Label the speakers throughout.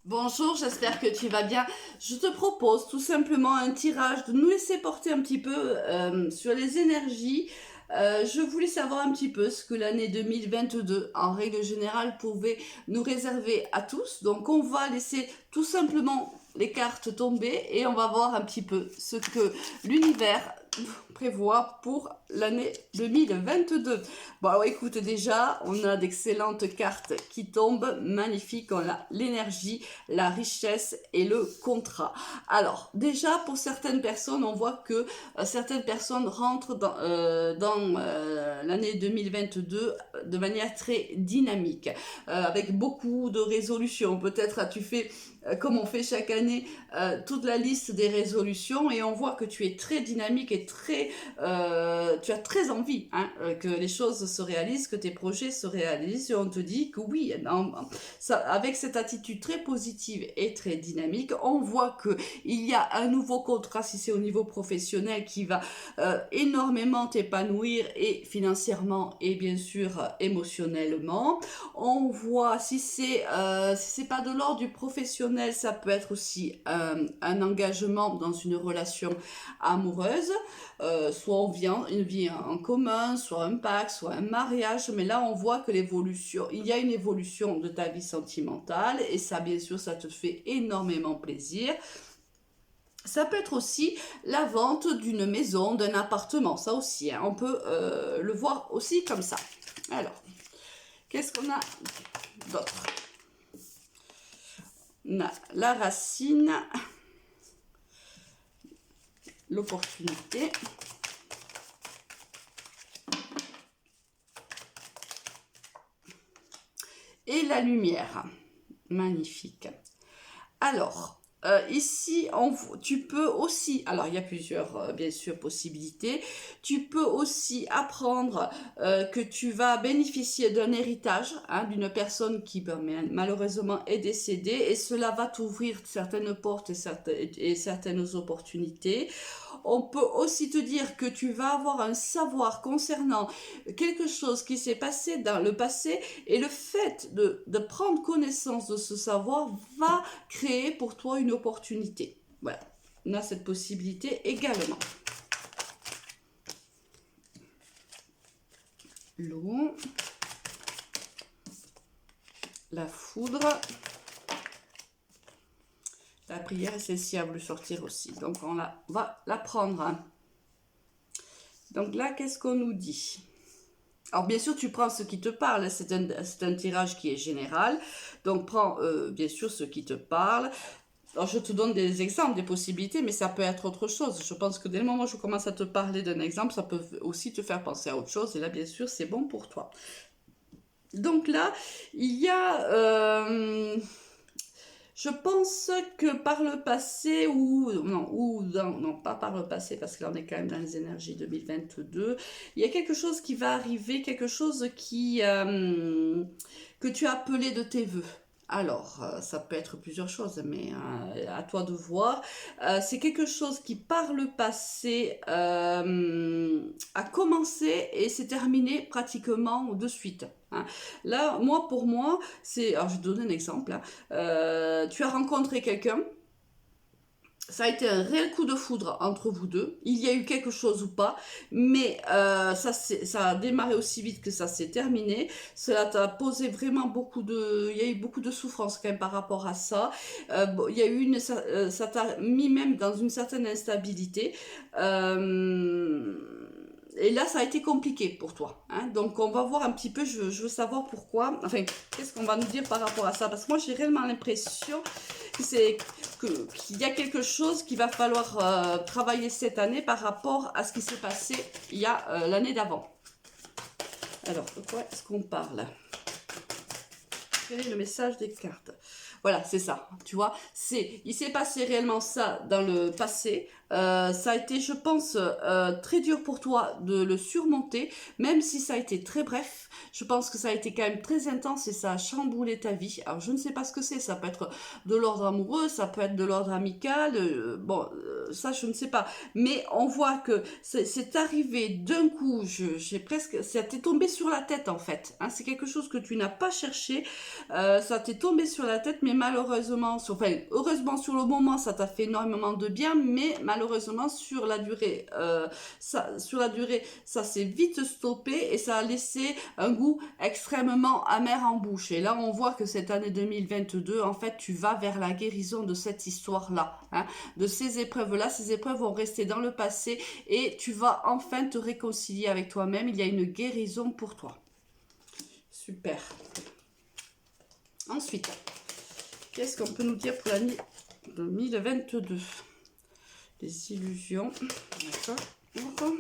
Speaker 1: Bonjour, j'espère que tu vas bien. Je te propose tout simplement un tirage, de nous laisser porter un petit peu sur les énergies. Je voulais savoir un petit peu ce que l'année 2022, en règle générale, pouvait nous réserver à tous. Donc on va laisser tout simplement les cartes tomber et on va voir un petit peu ce que l'univers prévoit pour l'année 2022. Bon, alors écoute, déjà, on a d'excellentes cartes qui tombent, magnifiques. On a l'énergie, la richesse et le contrat. Alors, déjà, pour certaines personnes, on voit que certaines personnes rentrent dans l'année 2022 de manière très dynamique, avec beaucoup de résolutions. Peut-être as-tu fait comme on fait chaque année, toute la liste des résolutions et on voit que tu es très dynamique et tu as très envie que les choses se réalisent, que tes projets se réalisent et on te dit que oui, non, ça, avec cette attitude très positive et très dynamique, on voit que il y a un nouveau contrat si c'est au niveau professionnel qui va énormément t'épanouir et financièrement et bien sûr émotionnellement. On voit si c'est pas de l'ordre du professionnel, ça peut être aussi un engagement dans une relation amoureuse, soit on vient une vie en commun, soit un pacte, soit un mariage, mais là on voit que l'évolution, il y a une évolution de ta vie sentimentale et ça bien sûr ça te fait énormément plaisir. Ça peut être aussi la vente d'une maison, d'un appartement, ça aussi, on peut le voir aussi comme ça. Alors, qu'est-ce qu'on a d'autre? On a la racine, l'opportunité et la lumière. Magnifique. Alors, ici, tu peux aussi, alors il y a plusieurs, bien sûr, possibilités. Tu peux aussi apprendre que tu vas bénéficier d'un héritage d'une personne qui malheureusement est décédée et cela va t'ouvrir certaines portes et certaines opportunités. On peut aussi te dire que tu vas avoir un savoir concernant quelque chose qui s'est passé dans le passé et le fait de prendre connaissance de ce savoir va créer pour toi une opportunité. Voilà, on a cette possibilité également. L'eau, la foudre, la prière est celle-ci à voulu sortir aussi. Donc on va la prendre. Donc là, qu'est-ce qu'on nous dit? Alors bien sûr, tu prends ce qui te parle, c'est un tirage qui est général, donc prends bien sûr ce qui te parle. Alors je te donne des exemples, des possibilités, mais ça peut être autre chose. Je pense que dès le moment où je commence à te parler d'un exemple, ça peut aussi te faire penser à autre chose, et là bien sûr c'est bon pour toi. Donc là, il y a... je pense que par le passé, non, pas par le passé, parce que là on est quand même dans les énergies 2022, il y a quelque chose qui va arriver, quelque chose que tu as appelé de tes voeux. Alors, ça peut être plusieurs choses, mais à toi de voir. C'est quelque chose qui, par le passé, a commencé et s'est terminé pratiquement de suite. Là, pour moi, alors je vais te donner un exemple. Tu as rencontré quelqu'un, ça a été un réel coup de foudre entre vous deux. Il y a eu quelque chose ou pas, mais ça a démarré aussi vite que ça s'est terminé. Cela t'a posé vraiment il y a eu beaucoup de souffrance quand même par rapport à ça. Il y a eu ça t'a mis même dans une certaine instabilité. Et là, ça a été compliqué pour toi. Donc, on va voir un petit peu, je veux savoir pourquoi. Enfin, qu'est-ce qu'on va nous dire par rapport à ça? Parce que moi, j'ai réellement l'impression qu'il y a quelque chose qu'il va falloir travailler cette année par rapport à ce qui s'est passé il y a l'année d'avant. Alors, de quoi est-ce qu'on parle? Quel est le message des cartes? Voilà, c'est ça, tu vois, il s'est passé réellement ça dans le passé, Ça a été, je pense, très dur pour toi de le surmonter, même si ça a été très bref. Je pense que ça a été quand même très intense et ça a chamboulé ta vie. Alors, je ne sais pas ce que c'est. Ça peut être de l'ordre amoureux, ça peut être de l'ordre amical. Bon, ça, je ne sais pas. Mais on voit que c'est arrivé d'un coup. J'ai presque, ça t'est tombé sur la tête en fait. Hein, c'est quelque chose que tu n'as pas cherché. Ça t'est tombé sur la tête, mais malheureusement, enfin, heureusement sur le moment, ça t'a fait énormément de bien, mais malheureusement sur la durée, ça s'est vite stoppé et ça a laissé un goût extrêmement amer en bouche. Et là, on voit que cette année 2022, en fait, tu vas vers la guérison de cette histoire-là, hein, de ces épreuves-là. Ces épreuves vont rester dans le passé et tu vas enfin te réconcilier avec toi-même. Il y a une guérison pour toi. Super. Ensuite, qu'est-ce qu'on peut nous dire pour l'année 2022? Les illusions. D'accord.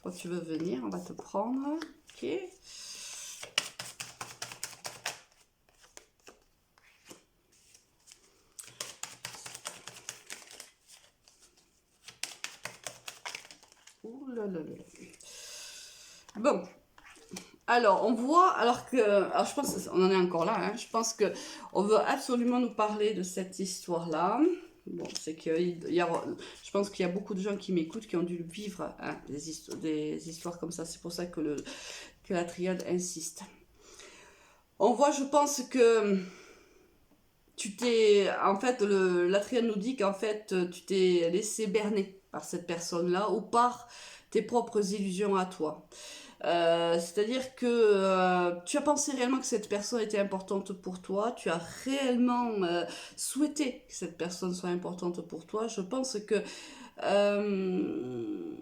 Speaker 1: Toi, tu veux venir, on va te prendre. Ok. Ouh là là là. Bon. Alors, on voit, alors je pense, on en est encore là, hein, je pense que on veut absolument nous parler de cette histoire-là. Bon, c'est que je pense qu'il y a beaucoup de gens qui m'écoutent qui ont dû vivre, hein, des histoires comme ça. C'est pour ça que la triade insiste. On voit, je pense que en fait, la triade nous dit qu'en fait, tu t'es laissé berner par cette personne-là ou par tes propres illusions à toi. C'est-à-dire que tu as pensé réellement que cette personne était importante pour toi, tu as réellement souhaité que cette personne soit importante pour toi. Je pense que euh,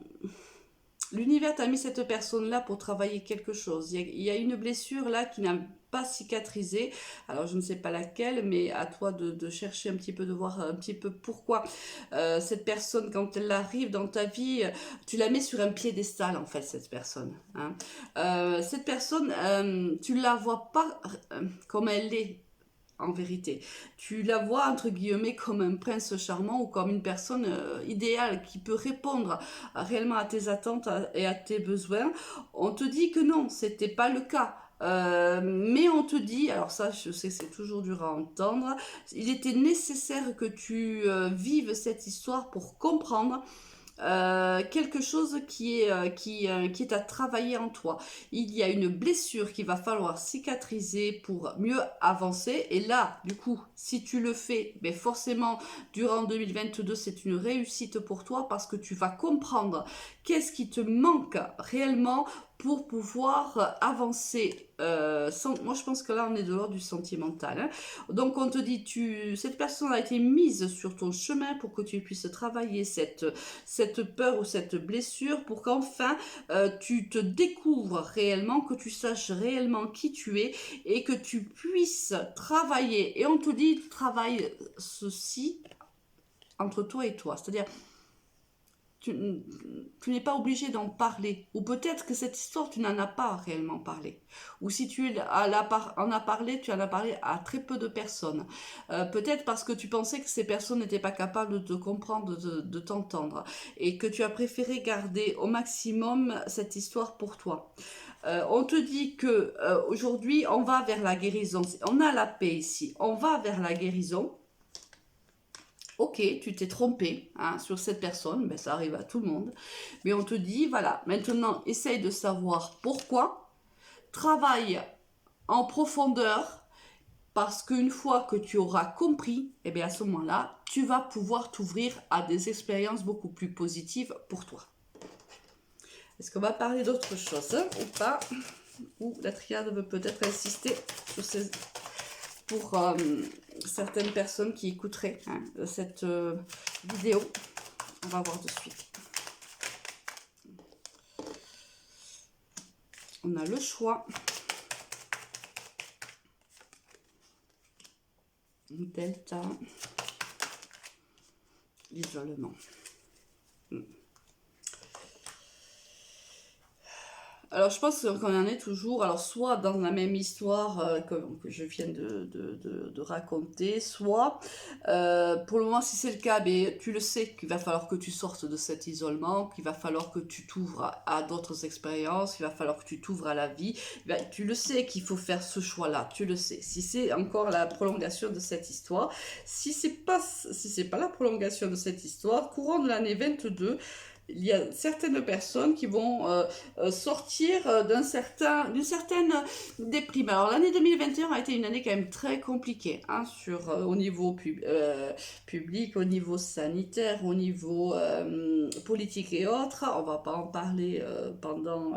Speaker 1: l'univers t'a mis cette personne-là pour travailler quelque chose. Il y a une blessure là qui n'a pas cicatrisé. Alors je ne sais pas laquelle, mais à toi de chercher un petit peu, de voir un petit peu pourquoi cette personne, quand elle arrive dans ta vie, tu la mets sur un piédestal en fait, cette personne. Hein. Cette personne, tu la vois pas comme elle est en vérité. Tu la vois, entre guillemets, comme un prince charmant ou comme une personne idéale qui peut répondre réellement à tes attentes et à tes besoins. On te dit que non, c'était pas le cas. Mais on te dit, alors ça je sais c'est toujours dur à entendre, il était nécessaire que tu vives cette histoire pour comprendre quelque chose qui est à travailler en toi. Il y a une blessure qu'il va falloir cicatriser pour mieux avancer. Et là, du coup, si tu le fais, ben forcément, durant 2022, c'est une réussite pour toi parce que tu vas comprendre qu'est-ce qui te manque réellement pour pouvoir avancer. Moi, je pense que là, on est de l'ordre du sentimental. Hein. Donc, on te dit, cette personne a été mise sur ton chemin pour que tu puisses travailler cette peur ou cette blessure pour qu'enfin tu te découvres réellement, que tu saches réellement qui tu es et que tu puisses travailler. Et on te dit, travaille ceci entre toi et toi. C'est-à-dire, tu n'es pas obligé d'en parler. Ou peut-être que cette histoire, tu n'en as pas réellement parlé. Ou si tu en as parlé, tu en as parlé à très peu de personnes. Peut-être parce que tu pensais que ces personnes n'étaient pas capables de te comprendre, de t'entendre. Et que tu as préféré garder au maximum cette histoire pour toi. On te dit que aujourd'hui, on va vers la guérison. On a la paix ici. On va vers la guérison. Ok, tu t'es trompé hein, sur cette personne, ben, ça arrive à tout le monde. Mais on te dit, voilà, maintenant essaye de savoir pourquoi, travaille en profondeur, parce qu'une fois que tu auras compris, et bien à ce moment-là, tu vas pouvoir t'ouvrir à des expériences beaucoup plus positives pour toi. Est-ce qu'on va parler d'autre chose hein, ou pas? Ou la triade veut peut-être insister sur ces... pour certaines personnes qui écouteraient hein, cette vidéo. On va voir de suite. On a le choix. Delta. L'isolement. Alors, je pense qu'on en est toujours, alors soit dans la même histoire que je viens de raconter, soit, pour le moment, si c'est le cas, ben, tu le sais qu'il va falloir que tu sortes de cet isolement, qu'il va falloir que tu t'ouvres à d'autres expériences, qu'il va falloir que tu t'ouvres à la vie. Ben, tu le sais qu'il faut faire ce choix-là, tu le sais. Si c'est encore la prolongation de cette histoire, si c'est pas la prolongation de cette histoire, courant de l'année 22, il y a certaines personnes qui vont sortir d'une certaine déprime. Alors l'année 2021 a été une année quand même très compliquée hein, au niveau public, au niveau sanitaire, au niveau politique et autres. On va pas en parler pendant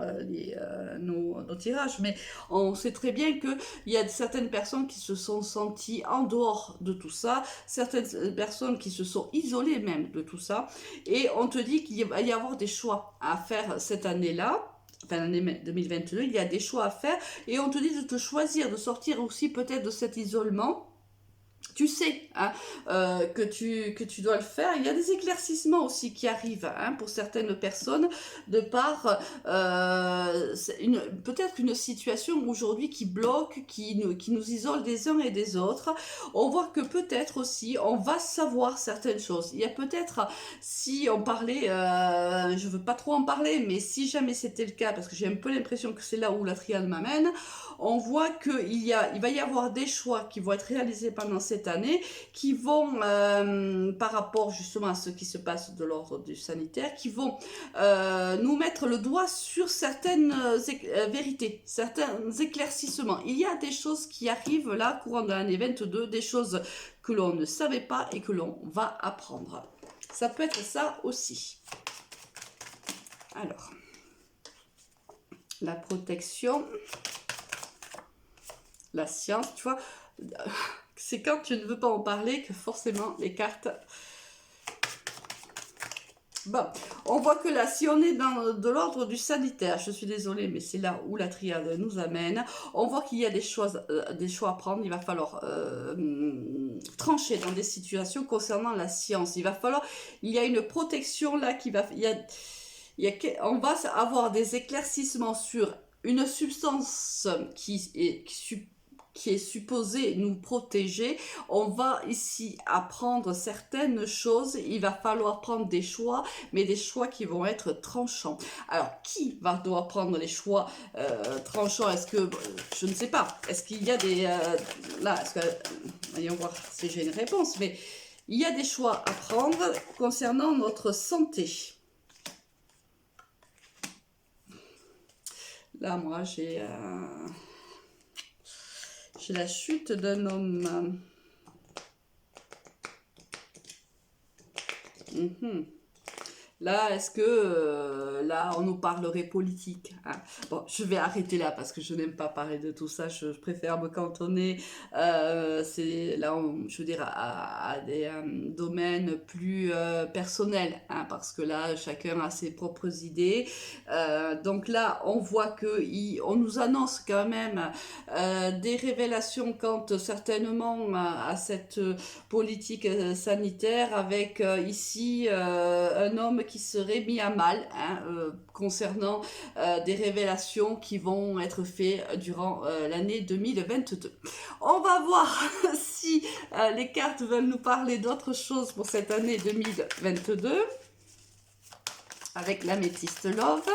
Speaker 1: nos tirages, mais on sait très bien qu'il y a certaines personnes qui se sont senties en dehors de tout ça, certaines personnes qui se sont isolées même de tout ça, et on te dit qu'il va y avoir des choix à faire cette année-là, enfin l'année 2022, il y a des choix à faire, et on te dit de te choisir, de sortir aussi peut-être de cet isolement. Tu sais hein, que tu dois le faire. Il y a des éclaircissements aussi qui arrivent hein, pour certaines personnes de par peut-être une situation aujourd'hui qui bloque, qui nous isole des uns et des autres. On voit que peut-être aussi on va savoir certaines choses. Il y a peut-être, si on parlait, je veux pas trop en parler, mais si jamais c'était le cas, parce que j'ai un peu l'impression que c'est là où la triade m'amène, on voit qu'il va y avoir des choix qui vont être réalisés pendant cette année, qui vont, par rapport justement à ce qui se passe de l'ordre du sanitaire, qui vont nous mettre le doigt sur certaines vérités, certains éclaircissements. Il y a des choses qui arrivent là, courant de l'année 22, des choses que l'on ne savait pas et que l'on va apprendre. Ça peut être ça aussi. Alors, la protection... La science, tu vois, c'est quand tu ne veux pas en parler que forcément les cartes... Bon, on voit que là, si on est dans de l'ordre du sanitaire, je suis désolée, mais c'est là où la triade nous amène, on voit qu'il y a des choix à prendre, il va falloir trancher dans des situations concernant la science, il y a une protection là qui va... on va avoir des éclaircissements sur une substance qui est supposée nous protéger. On va ici apprendre certaines choses. Il va falloir prendre des choix, mais des choix qui vont être tranchants. Alors, qui va devoir prendre les choix tranchants? Est-ce que, je ne sais pas, est-ce qu'il y a des... là, est-ce que... Voyons voir si j'ai une réponse, mais il y a des choix à prendre concernant notre santé. Là, moi, j'ai la chute d'un homme. Là, est-ce que là, on nous parlerait politique hein? Bon, je vais arrêter là parce que je n'aime pas parler de tout ça. Je préfère me cantonner. C'est là, je veux dire, à des domaines plus personnels, hein, parce que là, chacun a ses propres idées. Donc là, on voit que on nous annonce quand même des révélations quant certainement à cette politique sanitaire, avec ici un homme qui serait mis à mal hein, concernant des révélations qui vont être faites durant l'année 2022. On va voir si les cartes veulent nous parler d'autre chose pour cette année 2022 avec l'améthyste Love.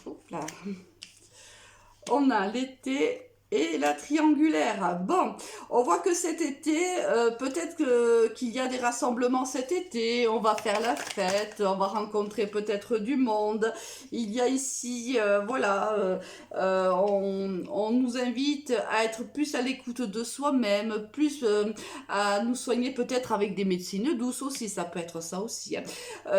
Speaker 1: Hop là. On a l'été et la triangulaire. Bon, on voit que cet été, peut-être qu'il y a des rassemblements cet été, on va faire la fête, on va rencontrer peut-être du monde. Il y a ici, voilà, on nous invite à être plus à l'écoute de soi-même, plus à nous soigner peut-être avec des médecines douces aussi, ça peut être ça aussi. Hein.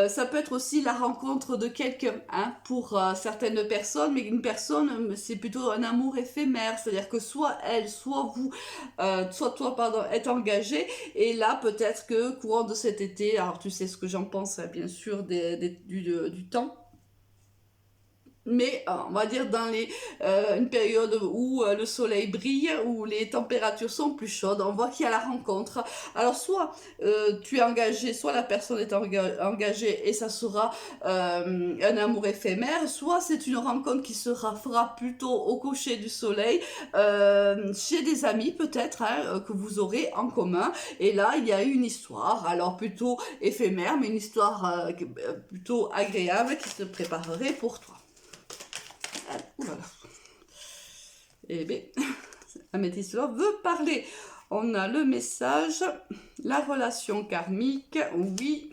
Speaker 1: Ça peut être aussi la rencontre de quelqu'un, hein, pour certaines personnes, mais une personne, c'est plutôt un amour éphémère, c'est-à-dire que soit elle, soit vous, soit toi, pardon, est engagé, et là, peut-être que courant de cet été, alors tu sais ce que j'en pense, bien sûr, du temps, mais on va dire dans une période où le soleil brille, où les températures sont plus chaudes, on voit qu'il y a la rencontre. Alors soit tu es engagé, soit la personne est engagée et ça sera un amour éphémère, soit c'est une rencontre qui fera plutôt au coucher du soleil, chez des amis peut-être, hein, que vous aurez en commun. Et là, il y a une histoire, alors plutôt éphémère, mais une histoire plutôt agréable qui se préparerait pour toi. Voilà. Eh bien, Améthyste Love veut parler. On a le message, la relation karmique, oui.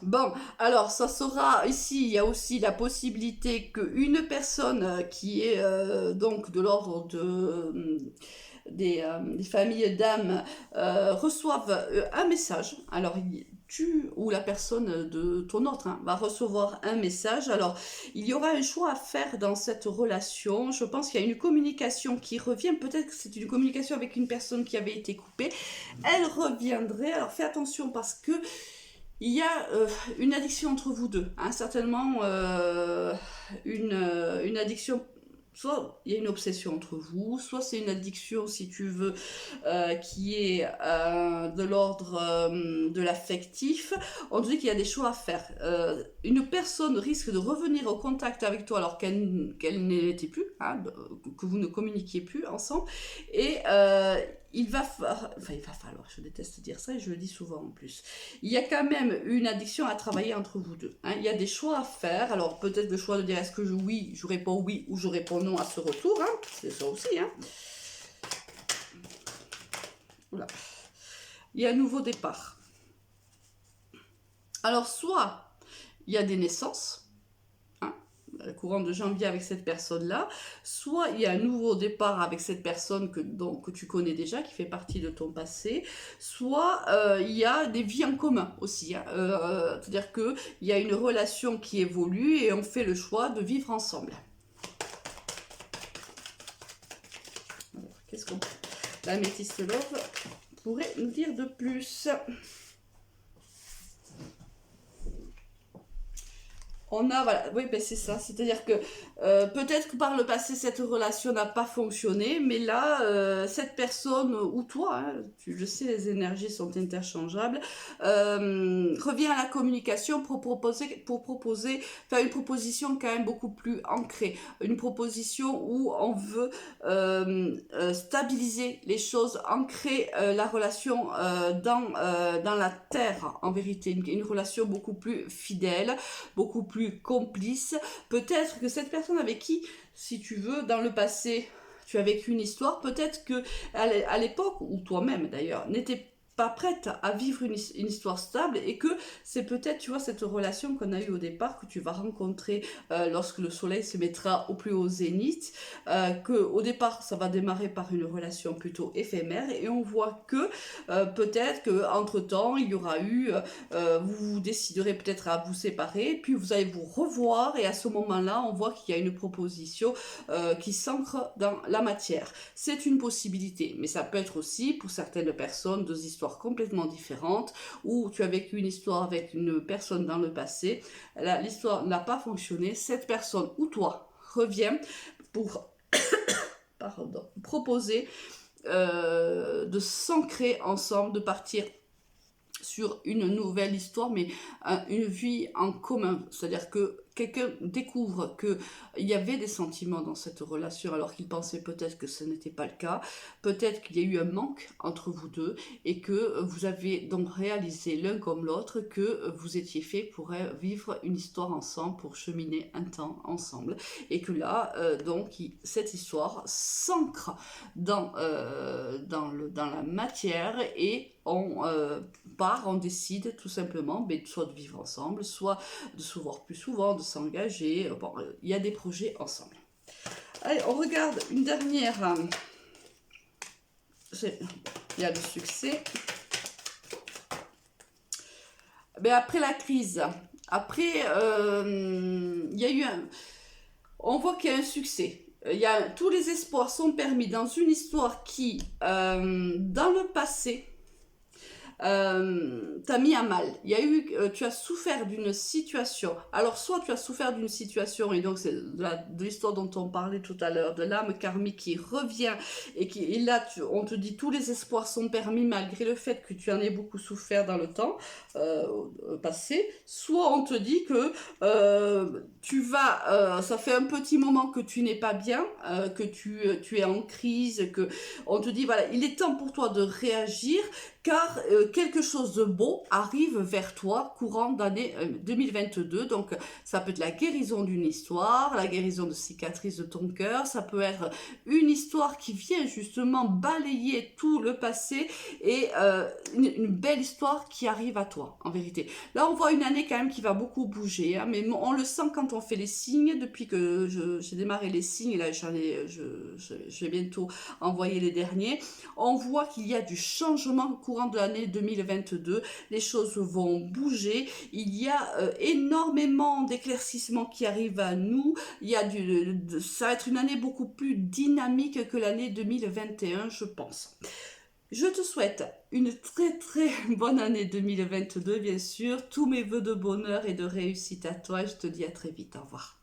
Speaker 1: Bon, alors ça sera ici, il y a aussi la possibilité qu'une personne qui est donc de l'ordre des familles d'âmes reçoivent un message. Alors, tu ou la personne de ton autre va recevoir un message. Alors, il y aura un choix à faire dans cette relation. Je pense qu'il y a une communication qui revient. Peut-être que c'est une communication avec une personne qui avait été coupée. Elle reviendrait. Alors, fais attention parce que il y a une addiction entre vous deux. Hein, certainement une addiction. Soit il y a une obsession entre vous, soit c'est une addiction, si tu veux, qui est de l'ordre de l'affectif. On dit qu'il y a des choix à faire. Une personne risque de revenir au contact avec toi alors qu'elle n'était plus, hein, que vous ne communiquiez plus ensemble. Et il va falloir, je déteste dire ça et je le dis souvent en plus. Il y a quand même une addiction à travailler entre vous deux. Hein. Il y a des choix à faire. Alors peut-être le choix de dire est-ce que je réponds oui ou je réponds non à ce retour. Hein. C'est ça aussi. Hein. Voilà. Il y a un nouveau départ. Alors soit il y a des naissances. Courant de janvier avec cette personne-là, soit il y a un nouveau départ avec cette personne que tu connais déjà, qui fait partie de ton passé, soit il y a des vies en commun aussi. Hein. C'est-à-dire qu'il y a une relation qui évolue et on fait le choix de vivre ensemble. Alors, qu'est-ce qu'on... L'Améthyste Love pourrait nous dire de plus? On a, voilà, oui, ben c'est ça, c'est-à-dire que peut-être que par le passé, cette relation n'a pas fonctionné, mais là, cette personne, ou toi, hein, tu le sais, les énergies sont interchangeables, revient à la communication pour proposer, faire une proposition quand même beaucoup plus ancrée, une proposition où on veut stabiliser les choses, ancrer la relation dans la terre, en vérité, une relation beaucoup plus fidèle, beaucoup plus complice. Peut-être que cette personne avec qui, si tu veux, dans le passé, tu as vécu une histoire, peut-être que à l'époque, ou toi-même d'ailleurs, n'était pas prête à vivre une histoire stable et que c'est peut-être, tu vois, cette relation qu'on a eue au départ que tu vas rencontrer lorsque le soleil se mettra au plus haut zénith, que au départ ça va démarrer par une relation plutôt éphémère et on voit que peut-être que entre temps il y aura eu vous déciderez peut-être à vous séparer puis vous allez vous revoir et à ce moment-là on voit qu'il y a une proposition qui s'ancre dans la matière. C'est une possibilité, mais ça peut être aussi pour certaines personnes deux histoires complètement différentes, où tu as vécu une histoire avec une personne dans le passé, l'histoire n'a pas fonctionné, cette personne ou toi revient pour proposer de s'ancrer ensemble, de partir sur une nouvelle histoire, mais une vie en commun, c'est-à-dire que quelqu'un découvre qu'il y avait des sentiments dans cette relation alors qu'il pensait peut-être que ce n'était pas le cas, peut-être qu'il y a eu un manque entre vous deux et que vous avez donc réalisé l'un comme l'autre que vous étiez fait pour vivre une histoire ensemble, pour cheminer un temps ensemble et que là, donc, cette histoire s'ancre dans la matière et on décide tout simplement soit de vivre ensemble, soit de se voir plus souvent, de s'engager. Bon, il y a des projets ensemble. Allez, on regarde une dernière. Il y a le succès. Mais après la crise, après, il y a eu on voit qu'il y a un succès. Tous les espoirs sont permis dans une histoire qui, dans le passé, t'a mis à mal. Il y a eu, tu as souffert d'une situation. Alors, soit tu as souffert d'une situation, et donc c'est de l'histoire dont on parlait tout à l'heure, de l'âme karmique qui revient, et là, on te dit tous les espoirs sont permis malgré le fait que tu en aies beaucoup souffert dans le temps passé. Soit on te dit que ça fait un petit moment que tu n'es pas bien, que tu es en crise, que on te dit voilà, il est temps pour toi de réagir car quelque chose de beau arrive vers toi courant d'année 2022. Donc ça peut être la guérison d'une histoire, la guérison de cicatrices de ton cœur, ça peut être une histoire qui vient justement balayer tout le passé et une belle histoire qui arrive à toi en vérité. Là on voit une année quand même qui va beaucoup bouger, hein, mais on le sent quand on fait les signes. Depuis que j'ai démarré les signes, et là je vais bientôt envoyer les derniers, on voit qu'il y a du changement au courant de l'année 2022, les choses vont bouger, il y a énormément d'éclaircissements qui arrivent à nous, il y a ça va être une année beaucoup plus dynamique que l'année 2021, je pense. Je te souhaite une très très bonne année 2022, bien sûr, tous mes vœux de bonheur et de réussite à toi, et je te dis à très vite, au revoir.